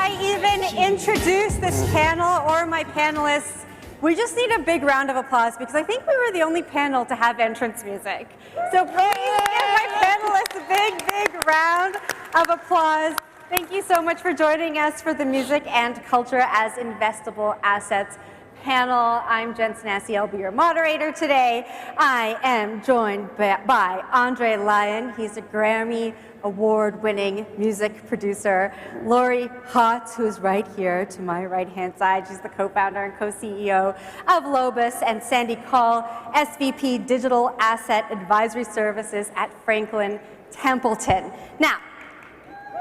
I even introduce this panel or my panelists, we just need a big round of applause because I think we were the only panel to have entrance music. So please give my panelists a big round of applause. Thank you so much for joining us for the Music and Culture as Investable Assets panel. I'm Jen Sanasi. I'll be your moderator today. I am joined by Andre Lyon. He's a Grammy award-winning music producer. Lori Hotz, who's right here to my right-hand side. She's the co-founder and co-CEO of Lobus, and Sandy Kaul, SVP Digital Asset Advisory Services at Franklin Templeton. Now,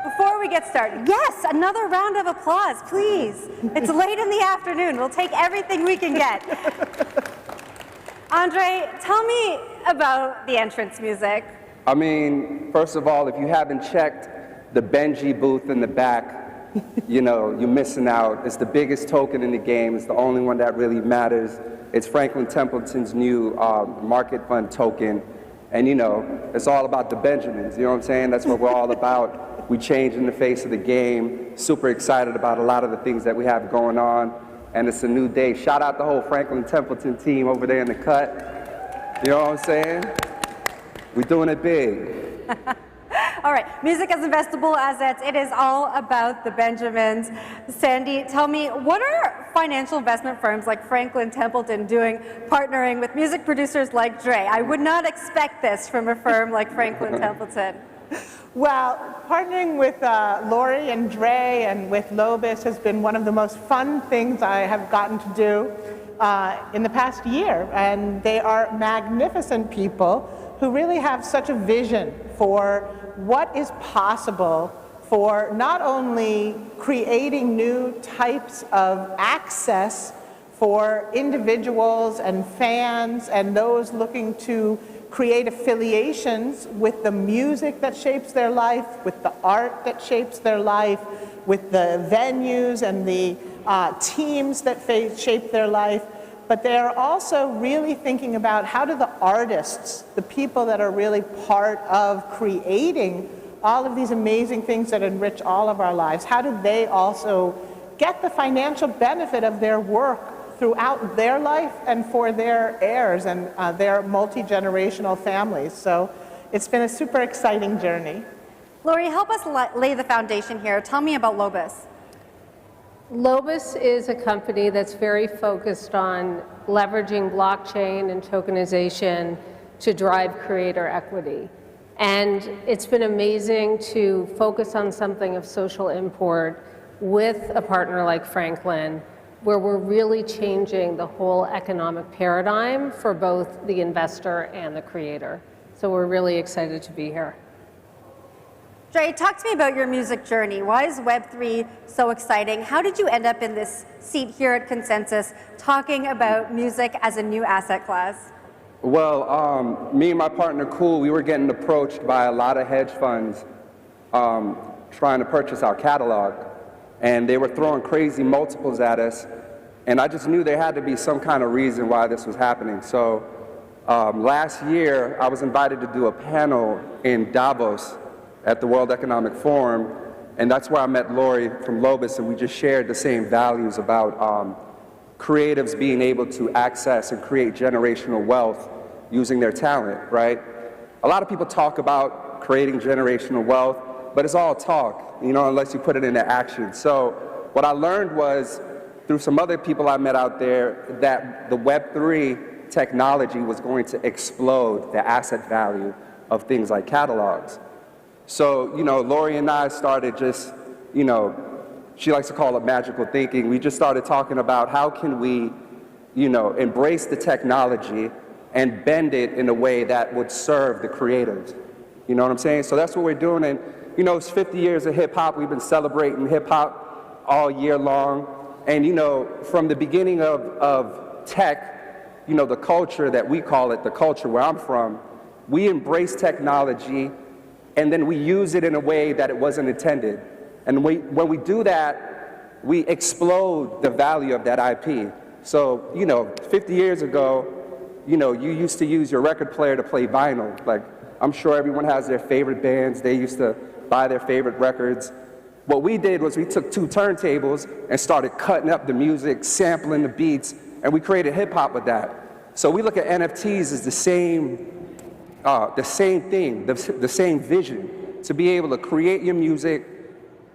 before we get started, yes, another round of applause, please. It's late in the afternoon. We'll take everything we can get. Andre, tell me about the entrance music. I mean, first of all, if you haven't checked the Benji booth in the back, you know, you're missing out. It's the biggest token in the game. It's the only one that really matters. It's Franklin Templeton's new market fund token. And, you know, it's all about the Benjamins. You know what I'm saying? That's what we're all about. We changing the face of the game. Super excited about a lot of the things that we have going on. And it's a new day. Shout out the whole Franklin Templeton team over there in the cut. You know what I'm saying? We're doing it big. All right, music as investable assets. It is all about the Benjamins. Sandy, tell me, what are financial investment firms like Franklin Templeton doing partnering with music producers like Dre? I would not expect this from a firm like Franklin Templeton. Well, partnering with Lori and Dre and with Lobus has been one of the most fun things I have gotten to do in the past year. And they are magnificent people who really have such a vision for what is possible for not only creating new types of access for individuals and fans and those looking to create affiliations with the music that shapes their life, with the art that shapes their life, with the venues and the teams that shape their life. But they're also really thinking about how do the artists, the people that are really part of creating all of these amazing things that enrich all of our lives, how do they also get the financial benefit of their work throughout their life and for their heirs and their multi-generational families. So it's been a super exciting journey. Lori, help us lay the foundation here. Tell me about Lobus. Lobus is a company that's very focused on leveraging blockchain and tokenization to drive creator equity. And it's been amazing to focus on something of social import with a partner like Franklin, where we're really changing the whole economic paradigm for both the investor and the creator. So we're really excited to be here. Dre, talk to me about your music journey. Why is Web3 so exciting? How did you end up in this seat here at Consensus talking about music as a new asset class? Well, me and my partner Kaul, we were getting approached by a lot of hedge funds trying to purchase our catalog. And they were throwing crazy multiples at us. And I just knew there had to be some kind of reason why this was happening. So last year, I was invited to do a panel in Davos at the World Economic Forum. And that's where I met Lori from Lobus, and we just shared the same values about creatives being able to access and create generational wealth using their talent, right? A lot of people talk about creating generational wealth, but it's all talk, you know, unless you put it into action. So what I learned was, through some other people I met out there, that the Web3 technology was going to explode the asset value of things like catalogs. So, you know, Lori and I started just, you know, she likes to call it magical thinking. We just started talking about how can we, you know, embrace the technology and bend it in a way that would serve the creatives. You know what I'm saying? So that's what we're doing. And you know, it's 50 years of hip-hop. We've been celebrating hip-hop all year long. And, you know, from the beginning of tech, you know, the culture that we call it, the culture where I'm from, we embrace technology, and then we use it in a way that it wasn't intended. And when we do that, we explode the value of that IP. So, you know, 50 years ago, you know, you used to use your record player to play vinyl. Like, I'm sure everyone has their favorite bands. They used to buy their favorite records. What we did was we took 2 turntables and started cutting up the music, sampling the beats, and we created hip hop with that. So we look at NFTs as the same thing, the same vision, to be able to create your music,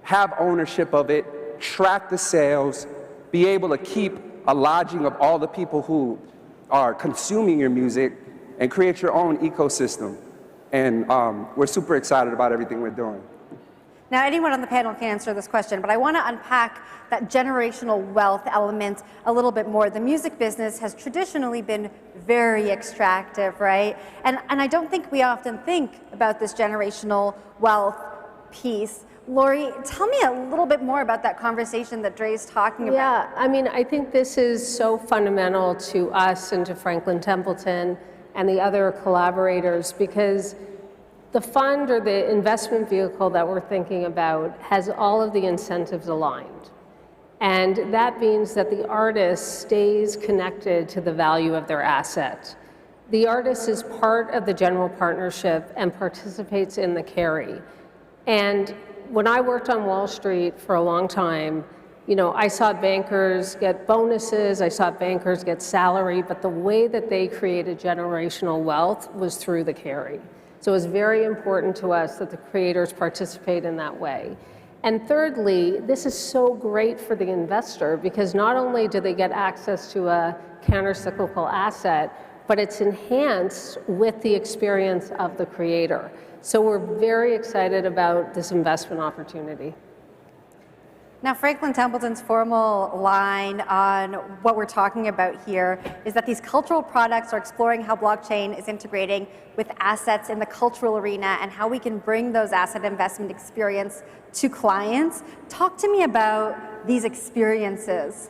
have ownership of it, track the sales, be able to keep a lodging of all the people who are consuming your music, and create your own ecosystem. And we're super excited about everything we're doing. Now, anyone on the panel can answer this question, but I want to unpack that generational wealth element a little bit more. The music business has traditionally been very extractive, right? And I don't think we often think about this generational wealth piece. Lori, tell me a little bit more about that conversation that Dre's talking about. Yeah, I mean, I think this is so fundamental to us and to Franklin Templeton and the other collaborators, because the fund or the investment vehicle that we're thinking about has all of the incentives aligned. And that means that the artist stays connected to the value of their asset. The artist is part of the general partnership and participates in the carry. And when I worked on Wall Street for a long time, you know, I saw bankers get bonuses, I saw bankers get salary, but the way that they created generational wealth was through the carry. So it's very important to us that the creators participate in that way. And thirdly, this is so great for the investor because not only do they get access to a counter-cyclical asset, but it's enhanced with the experience of the creator. So we're very excited about this investment opportunity. Now, Franklin Templeton's formal line on what we're talking about here is that these cultural products are exploring how blockchain is integrating with assets in the cultural arena and how we can bring those asset investment experience to clients. Talk to me about these experiences.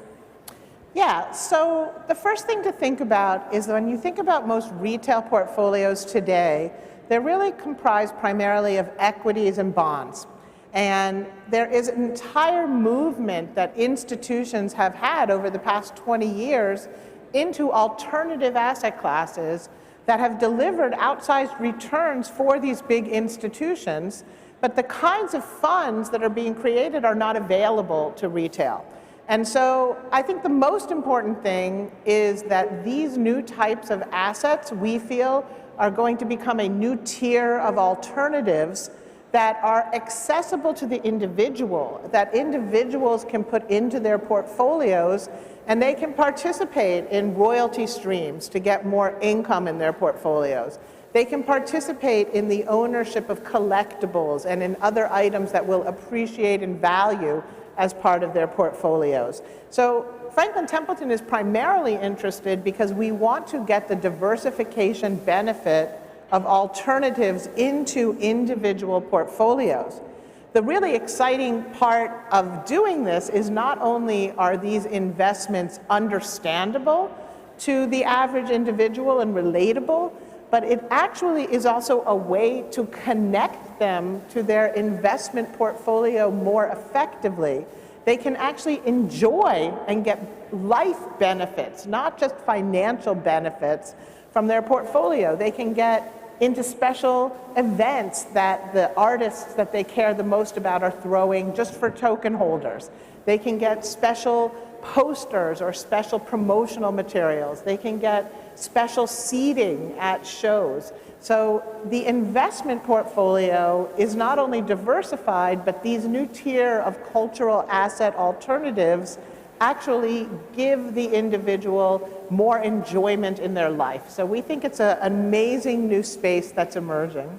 Yeah, so the first thing to think about is that when you think about most retail portfolios today, they're really comprised primarily of equities and bonds. And there is an entire movement that institutions have had over the past 20 years into alternative asset classes that have delivered outsized returns for these big institutions, but the kinds of funds that are being created are not available to retail. And so I think the most important thing is that these new types of assets, we feel, are going to become a new tier of alternatives that are accessible to the individual, that individuals can put into their portfolios, and they can participate in royalty streams to get more income in their portfolios. They can participate in the ownership of collectibles and in other items that will appreciate in value as part of their portfolios. So Franklin Templeton is primarily interested because we want to get the diversification benefit of alternatives into individual portfolios. The really exciting part of doing this is not only are these investments understandable to the average individual and relatable, but it actually is also a way to connect them to their investment portfolio more effectively. They can actually enjoy and get life benefits, not just financial benefits from their portfolio. They can get into special events that the artists that they care the most about are throwing just for token holders. They can get special posters or special promotional materials. They can get special seating at shows. So the investment portfolio is not only diversified, but these new tier of cultural asset alternatives actually give the individual more enjoyment in their life. So we think it's an amazing new space that's emerging.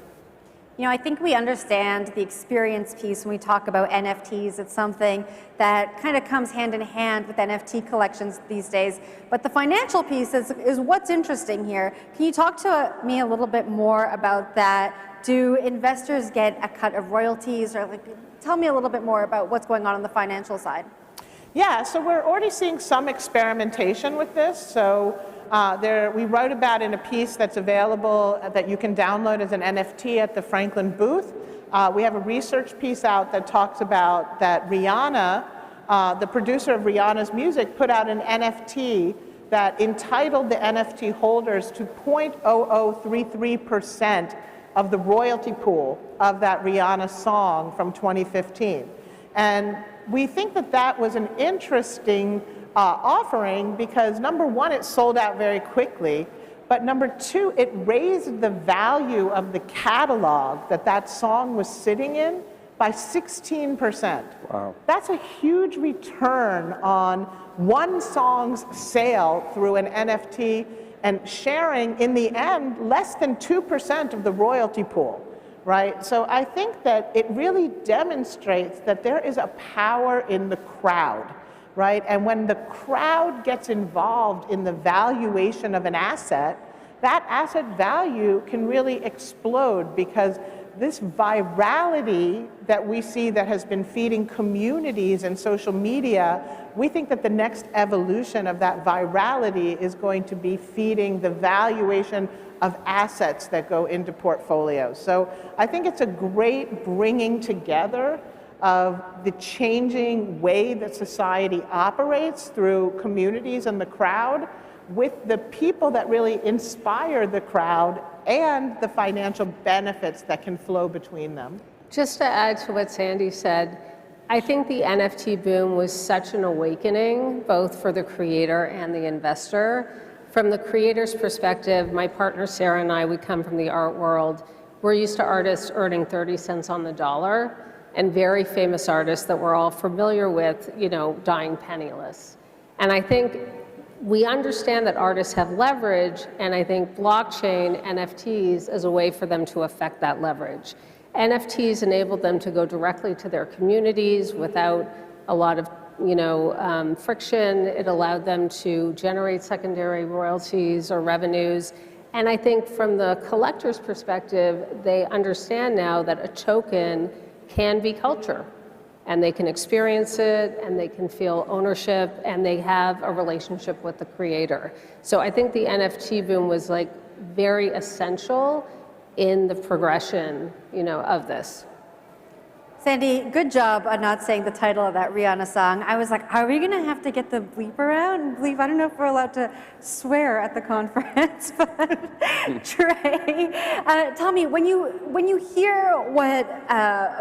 You know, I think we understand the experience piece when we talk about NFTs. It's something that kind of comes hand in hand with NFT collections these days. But the financial piece is what's interesting here. Can you talk to me a little bit more about that? Do investors get a cut of royalties? Or tell me a little bit more about what's going on the financial side. Yeah, so we're already seeing some experimentation with this. So we wrote about in a piece that's available that you can download as an NFT at the Franklin booth. We have a research piece out that talks about that Rihanna, the producer of Rihanna's music, put out an NFT that entitled the NFT holders to 0.0033% of the royalty pool of that Rihanna song from 2015. And we think that that was an interesting offering because number one, it sold out very quickly, but number two, it raised the value of the catalog that that song was sitting in by 16%. Wow. That's a huge return on one song's sale through an NFT and sharing, in the end, less than 2% of the royalty pool, right? So I think that it really demonstrates that there is a power in the crowd, right? And when the crowd gets involved in the valuation of an asset, that asset value can really explode because this virality that we see that has been feeding communities and social media, we think that the next evolution of that virality is going to be feeding the valuation of assets that go into portfolios. So I think it's a great bringing together of the changing way that society operates through communities and the crowd with the people that really inspire the crowd and the financial benefits that can flow between them. Just to add to what Sandy said, I think the NFT boom was such an awakening, both for the creator and the investor. From the creator's perspective, my partner Sarah and I, we come from the art world. We're used to artists earning 30 cents on the dollar, and very famous artists that we're all familiar with, dying penniless. And I think we understand that artists have leverage, and I think blockchain, NFTs, is a way for them to affect that leverage. NFTs enabled them to go directly to their communities without a lot of friction. It allowed them to generate secondary royalties or revenues. And I think from the collector's perspective, they understand now that a token can be culture. And they can experience it, and they can feel ownership, and they have a relationship with the creator. So I think the NFT boom was very essential in the progression, of this. Sandy, good job on not saying the title of that Rihanna song. I was like, are we gonna have to get the bleeper out and bleep? I don't know if we're allowed to swear at the conference, but Trey, tell me, when you hear what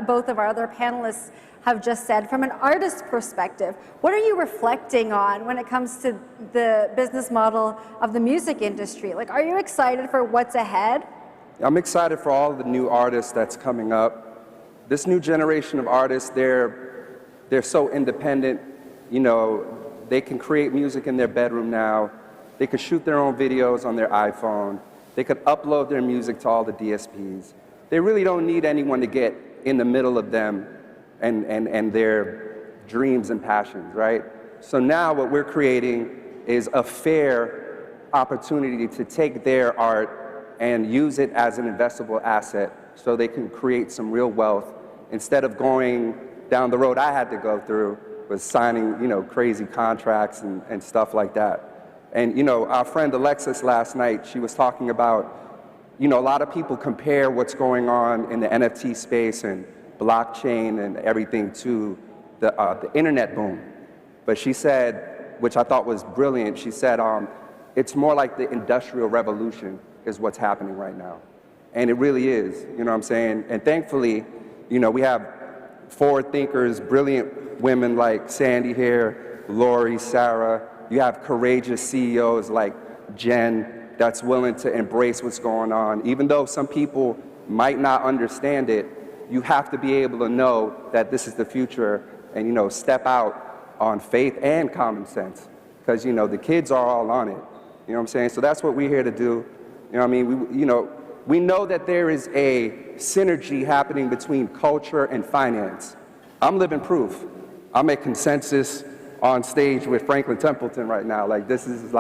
both of our other panelists have just said, from an artist's perspective, what are you reflecting on when it comes to the business model of the music industry? Are you excited for what's ahead? I'm excited for all the new artists that's coming up. This new generation of artists, they're so independent. They can create music in their bedroom now. They could shoot their own videos on their iPhone. They could upload their music to all the DSPs. They really don't need anyone to get in the middle of them and their dreams and passions, right? So now what we're creating is a fair opportunity to take their art and use it as an investable asset so they can create some real wealth instead of going down the road I had to go through with signing, crazy contracts and stuff like that. And, our friend Alexis last night, she was talking about, a lot of people compare what's going on in the NFT space and blockchain and everything to the internet boom. But she said, which I thought was brilliant, she said, it's more like the Industrial Revolution is what's happening right now. And it really is, you know what I'm saying? And thankfully, we have forward thinkers, brilliant women like Sandy here, Lori, Sarah. You have courageous CEOs like Jen that's willing to embrace what's going on. Even though some people might not understand it, you have to be able to know that this is the future and, step out on faith and common sense. Because, the kids are all on it. You know what I'm saying? So that's what we're here to do. We know that there is a synergy happening between culture and finance. I'm living proof. I'm at Consensus on stage with Franklin Templeton right now. This is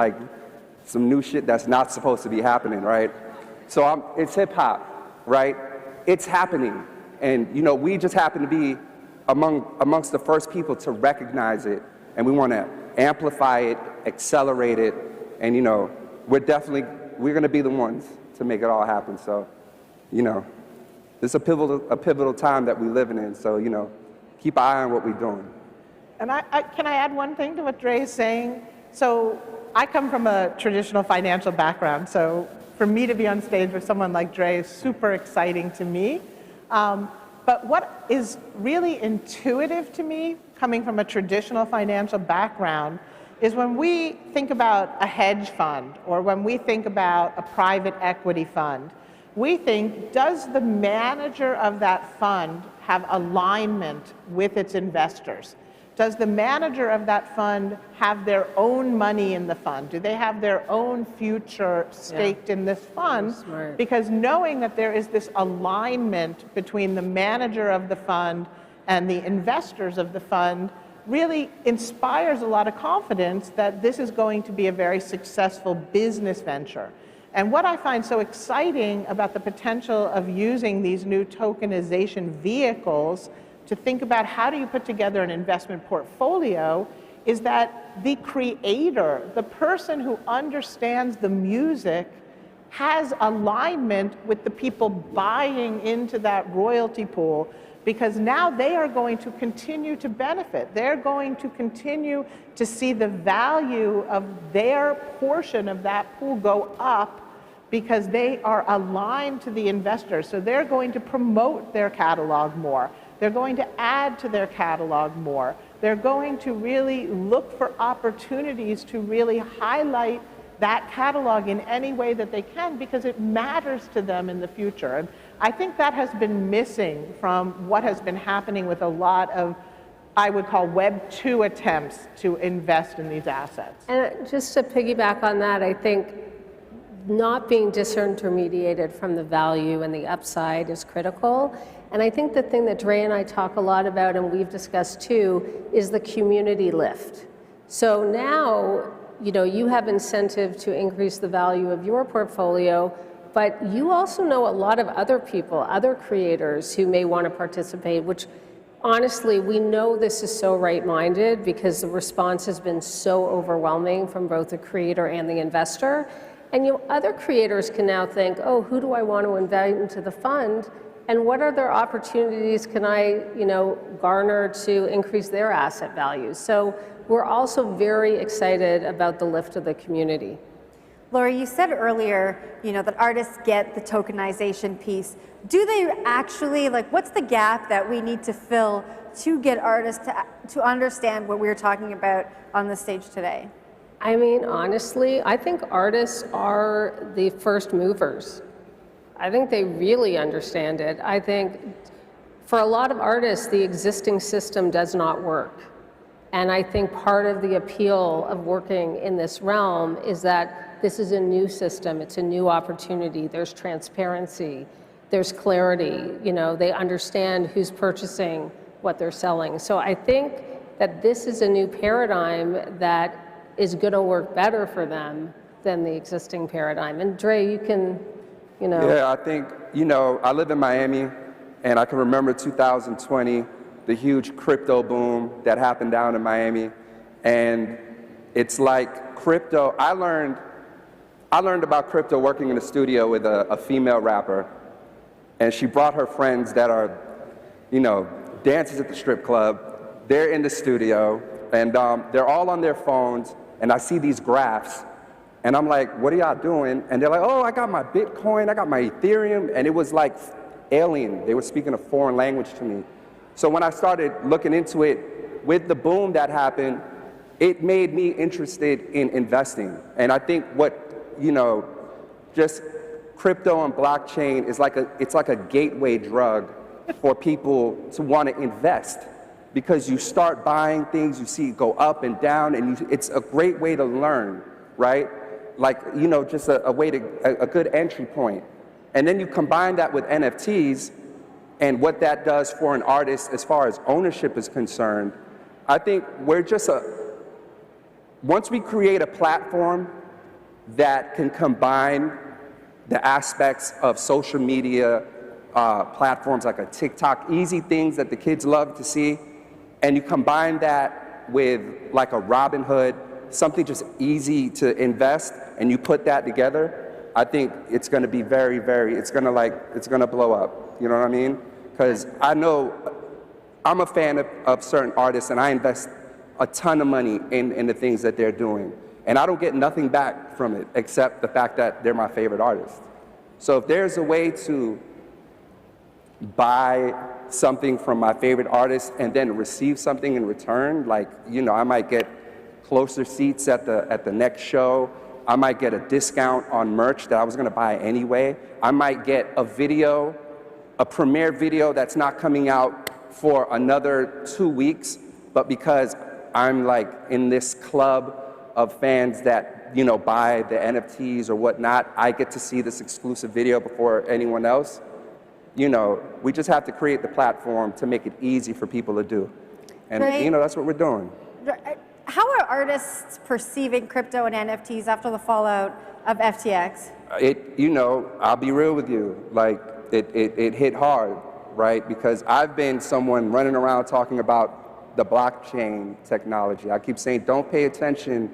some new shit that's not supposed to be happening, right? So it's hip hop, right? It's happening. And, we just happen to be amongst the first people to recognize it. And we want to amplify it, accelerate it. And, we're going to be the ones to make it all happen. So, this is a pivotal time that we're living in. So, keep an eye on what we're doing. And can I add one thing to what Dre is saying? So I come from a traditional financial background. So for me to be on stage with someone like Dre is super exciting to me. But But what is really intuitive to me, coming from a traditional financial background, is when we think about a hedge fund or when we think about a private equity fund, we think, does the manager of that fund have alignment with its investors? Does the manager of that fund have their own money in the fund? Do they have their own future staked in this fund? Because knowing that there is this alignment between the manager of the fund and the investors of the fund really inspires a lot of confidence that this is going to be a very successful business venture. And what I find so exciting about the potential of using these new tokenization vehicles to think about how do you put together an investment portfolio is that the creator, the person who understands the music, has alignment with the people buying into that royalty pool, because now they are going to continue to benefit. They're going to continue to see the value of their portion of that pool go up because they are aligned to the investors. So they're going to promote their catalog more. They're going to add to their catalog more. They're going to really look for opportunities to really highlight that catalog in any way that they can because it matters to them in the future. And I think that has been missing from what has been happening with a lot of, I would call, Web2 attempts to invest in these assets. And just to piggyback on that, I think not being disintermediated from the value and the upside is critical. And I think the thing that Dre and I talk a lot about, and we've discussed too, is the community lift. So now, you have incentive to increase the value of your portfolio, but you also know a lot of other people, other creators who may want to participate, which honestly, we know this is so right-minded because the response has been so overwhelming from both the creator and the investor. And other creators can now think, oh, who do I want to invite into the fund? And what other opportunities can I, garner to increase their asset values? So we're also very excited about the lift of the community. Lori, you said earlier, that artists get the tokenization piece. Do they actually, what's the gap that we need to fill to get artists to understand what we're talking about on the stage today? I mean, honestly, I think artists are the first movers. I think they really understand it. I think for a lot of artists, the existing system does not work. And I think part of the appeal of working in this realm is that this is a new system, it's a new opportunity, there's transparency, there's clarity, they understand who's purchasing what they're selling. So I think that this is a new paradigm that is gonna work better for them than the existing paradigm. And Dre, you can, Yeah, I think, I live in Miami, and I can remember 2020, the huge crypto boom that happened down in Miami. And it's like crypto, I learned about crypto working in the studio with a female rapper. And she brought her friends that are, dancers at the strip club. They're in the studio, and they're all on their phones, and I see these graphs. And I'm like, what are y'all doing? And they're like, oh, I got my Bitcoin, I got my Ethereum. And it was like alien. They were speaking a foreign language to me. So when I started looking into it, with the boom that happened, it made me interested in investing. And I think what, just crypto and blockchain is it's like a gateway drug for people to want to invest. Because you start buying things, you see it go up and down, and it's a great way to learn, right? Just a good entry point. And then you combine that with NFTs and what that does for an artist as far as ownership is concerned. I think once we create a platform that can combine the aspects of social media platforms like a TikTok, easy things that the kids love to see, and you combine that with like a Robinhood, something just easy to invest, and you put that together, I think it's going to be very, very, it's going to blow up. You know what I mean? Because I know I'm a fan of certain artists, and I invest a ton of money in the things that they're doing. And I don't get nothing back from it except the fact that they're my favorite artists. So if there's a way to buy something from my favorite artist and then receive something in return, like, you know, I might get closer seats at the next show. I might get a discount on merch that I was gonna buy anyway. I might get a video, a premiere video that's not coming out for another 2 weeks, but because I'm like in this club of fans that, you know, buy the NFTs or whatnot, I get to see this exclusive video before anyone else. You know, we just have to create the platform to make it easy for people to do. And, Right. you know, that's what we're doing. How are artists perceiving crypto and NFTs after the fallout of FTX? You know, I'll be real with you, like, it hit hard, right? Because I've been someone running around talking about the blockchain technology. I keep saying, don't pay attention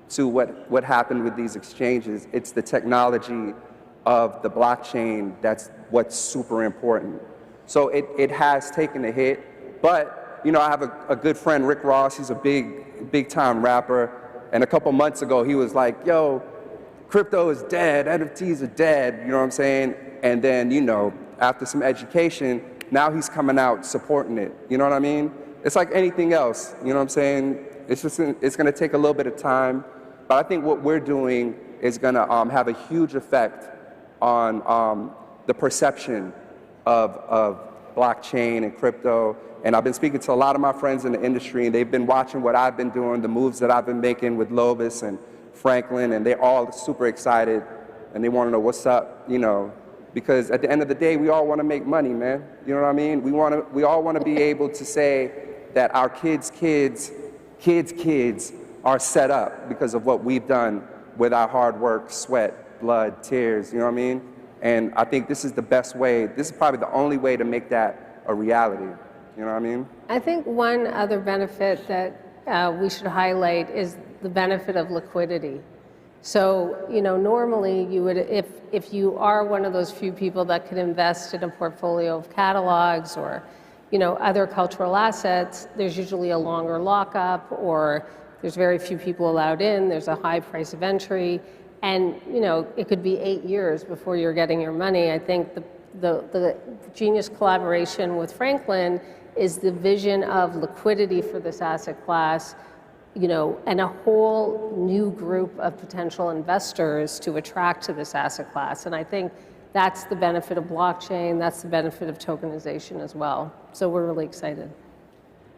to what happened with these exchanges. It's the technology of the blockchain that's what's super important. So it has taken a hit, but, you know, I have a good friend, Rick Ross. He's a big time rapper, and a couple months ago he was like, yo, crypto is dead, NFTs are dead, you know what I'm saying? And then, you know, after some education, now he's coming out supporting it, you know what I mean? It's like anything else, you know what I'm saying? It's gonna take a little bit of time, but I think what we're doing is gonna have a huge effect on the perception of blockchain and crypto. And I've been speaking to a lot of my friends in the industry, and they've been watching what I've been doing, the moves that I've been making with Lobis and Franklin, and they're all super excited, and they want to know what's up, you know, because at the end of the day, we all want to make money, man. You know what I mean? We all want to be able to say that our kids' are set up because of what we've done with our hard work, sweat, blood, tears, you know what I mean? And I think this is the best way, this is probably the only way to make that a reality. You know what I mean? I think one other benefit that we should highlight is the benefit of liquidity. So, you know, normally you would, if you are one of those few people that can invest in a portfolio of catalogs or, you know, other cultural assets, there's usually a longer lockup, or there's very few people allowed in, there's a high price of entry, and, you know, it could be 8 years before you're getting your money. I think the genius collaboration with Franklin is the vision of liquidity for this asset class, you know, and a whole new group of potential investors to attract to this asset class. And I think that's the benefit of blockchain, that's the benefit of tokenization as well. So we're really excited.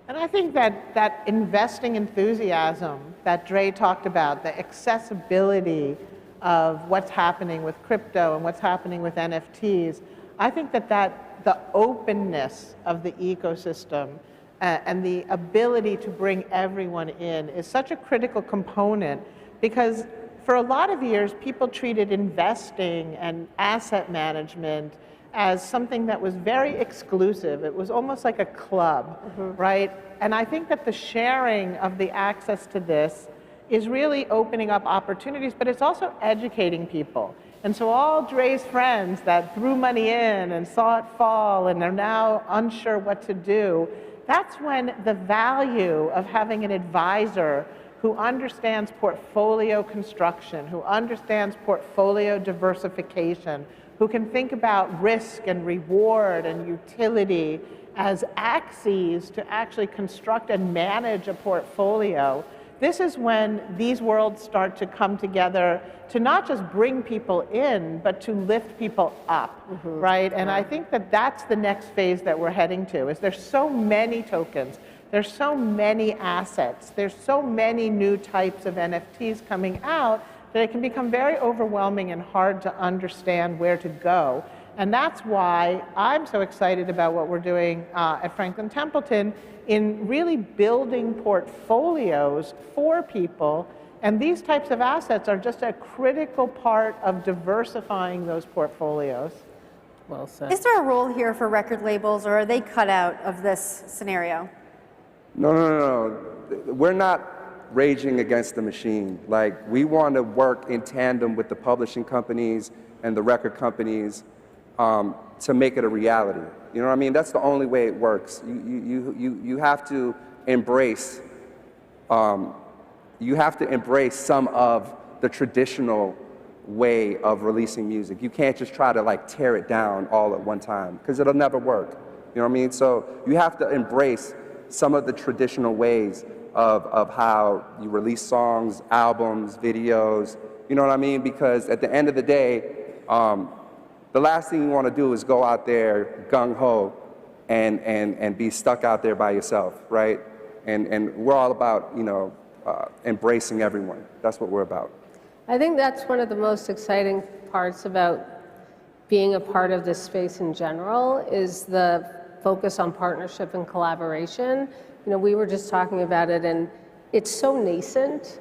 And I think that investing enthusiasm that Dre talked about, the accessibility of what's happening with crypto and what's happening with NFTs, I think that the openness of the ecosystem and the ability to bring everyone in is such a critical component, because for a lot of years, people treated investing and asset management as something that was very exclusive. It was almost like a club, right? And I think that the sharing of the access to this is really opening up opportunities, but it's also educating people. And so all Dre's friends that threw money in and saw it fall and are now unsure what to do, that's when the value of having an advisor who understands portfolio construction, who understands portfolio diversification, who can think about risk and reward and utility as axes to actually construct and manage a portfolio. This is when these worlds start to come together to not just bring people in, but to lift people up, right? And I think that that's the next phase that we're heading to, is there's so many tokens, there's so many assets, there's so many new types of NFTs coming out that it can become very overwhelming and hard to understand where to go. And that's why I'm so excited about what we're doing at Franklin Templeton in really building portfolios for people. And these types of assets are just a critical part of diversifying those portfolios. Well said. Is there a role here for record labels, or are they cut out of this scenario? No. We're not raging against the machine. Like, we want to work in tandem with the publishing companies and the record companies to make it a reality. You know what I mean? That's the only way it works. You have to embrace some of the traditional way of releasing music. You can't just try to like tear it down all at one time, because it'll never work. You know what I mean? So you have to embrace some of the traditional ways of how you release songs, albums, videos, you know what I mean? Because at the end of the day, the last thing you want to do is go out there gung-ho and be stuck out there by yourself, right? And we're all about, you know, embracing everyone. That's what we're about. I think that's one of the most exciting parts about being a part of this space in general is the focus on partnership and collaboration. You know, we were just talking about it, and it's so nascent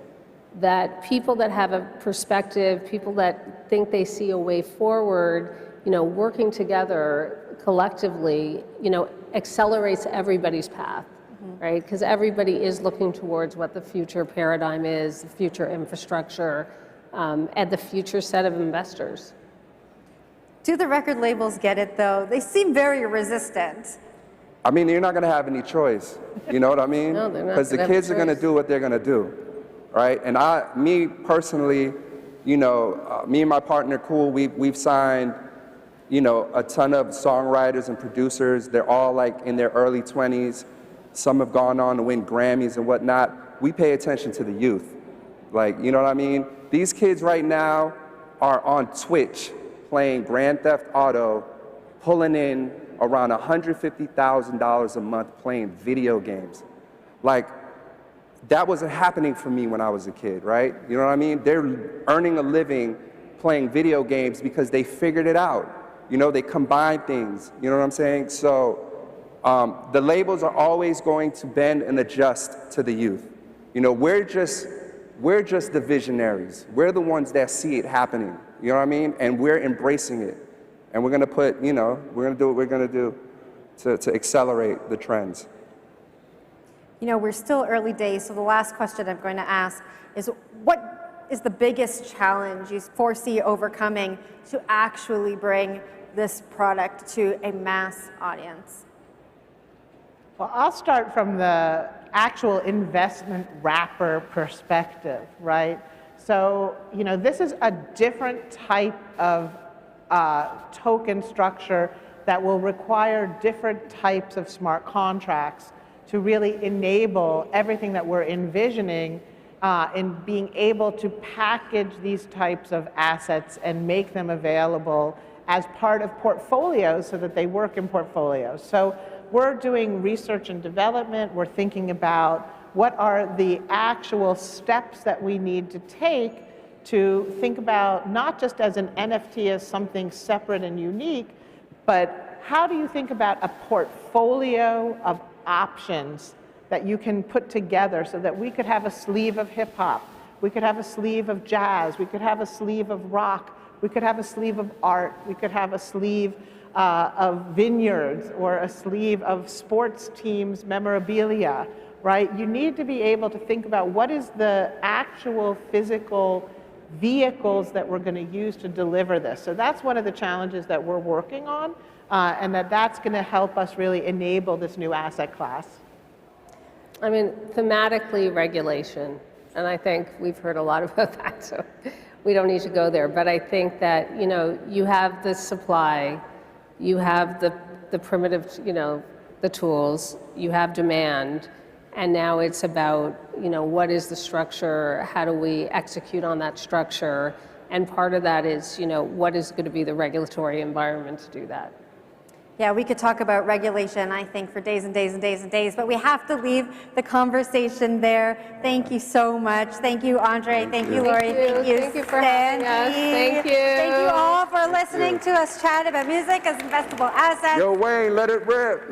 that people that have a perspective, people that think they see a way forward, you know, working together collectively, you know, accelerates everybody's path, right? Because everybody is looking towards what the future paradigm is, the future infrastructure, and the future set of investors. Do the record labels get it, though? They seem very resistant. I mean, you're not going to have any choice. You know what I mean? No, they're not. Because the kids are going to do what they're going to do, right? And me personally, you know, me and my partner, Kaul, we've signed, you know, a ton of songwriters and producers. They're all like in their early 20s. Some have gone on to win Grammys and whatnot. We pay attention to the youth. Like, you know what I mean? These kids right now are on Twitch playing Grand Theft Auto, pulling in around $150,000 a month playing video games. Like, that wasn't happening for me when I was a kid, right? You know what I mean? They're earning a living playing video games because they figured it out. You know, they combine things, you know what I'm saying? So the labels are always going to bend and adjust to the youth. You know, we're just the visionaries. We're the ones that see it happening, you know what I mean? And we're embracing it. And we're gonna put, you know, we're gonna do what we're gonna do to accelerate the trends. You know, we're still early days, so the last question I'm going to ask is, what is the biggest challenge you foresee overcoming to actually bring this product to a mass audience? Well, I'll start from the actual investment wrapper perspective, right? So, you know, this is a different type of token structure that will require different types of smart contracts to really enable everything that we're envisioning in being able to package these types of assets and make them available as part of portfolios so that they work in portfolios. So we're doing research and development. We're thinking about what are the actual steps that we need to take to think about not just as an NFT as something separate and unique, but how do you think about a portfolio of options that you can put together so that we could have a sleeve of hip hop, we could have a sleeve of jazz, we could have a sleeve of rock, we could have a sleeve of art, we could have a sleeve of vineyards or a sleeve of sports teams memorabilia, right? You need to be able to think about what is the actual physical vehicles that we're going to use to deliver this. So that's one of the challenges that we're working on, and that's going to help us really enable this new asset class. I mean, thematically, regulation, and I think we've heard a lot about that, so we don't need to go there. But I think that, you know, you have the supply, you have the primitive, you know, the tools, you have demand, and now it's about, you know, what is the structure, how do we execute on that structure, and part of that is, you know, what is going to be the regulatory environment to do that. Yeah, we could talk about regulation, I think, for days and days and days and days, but we have to leave the conversation there. Thank you so much. Thank you, Andre. Thank you, Lori. Thank you for having us. Thank you. Thank you all for listening to us chat about music as investable assets. Yo, Wayne, let it rip.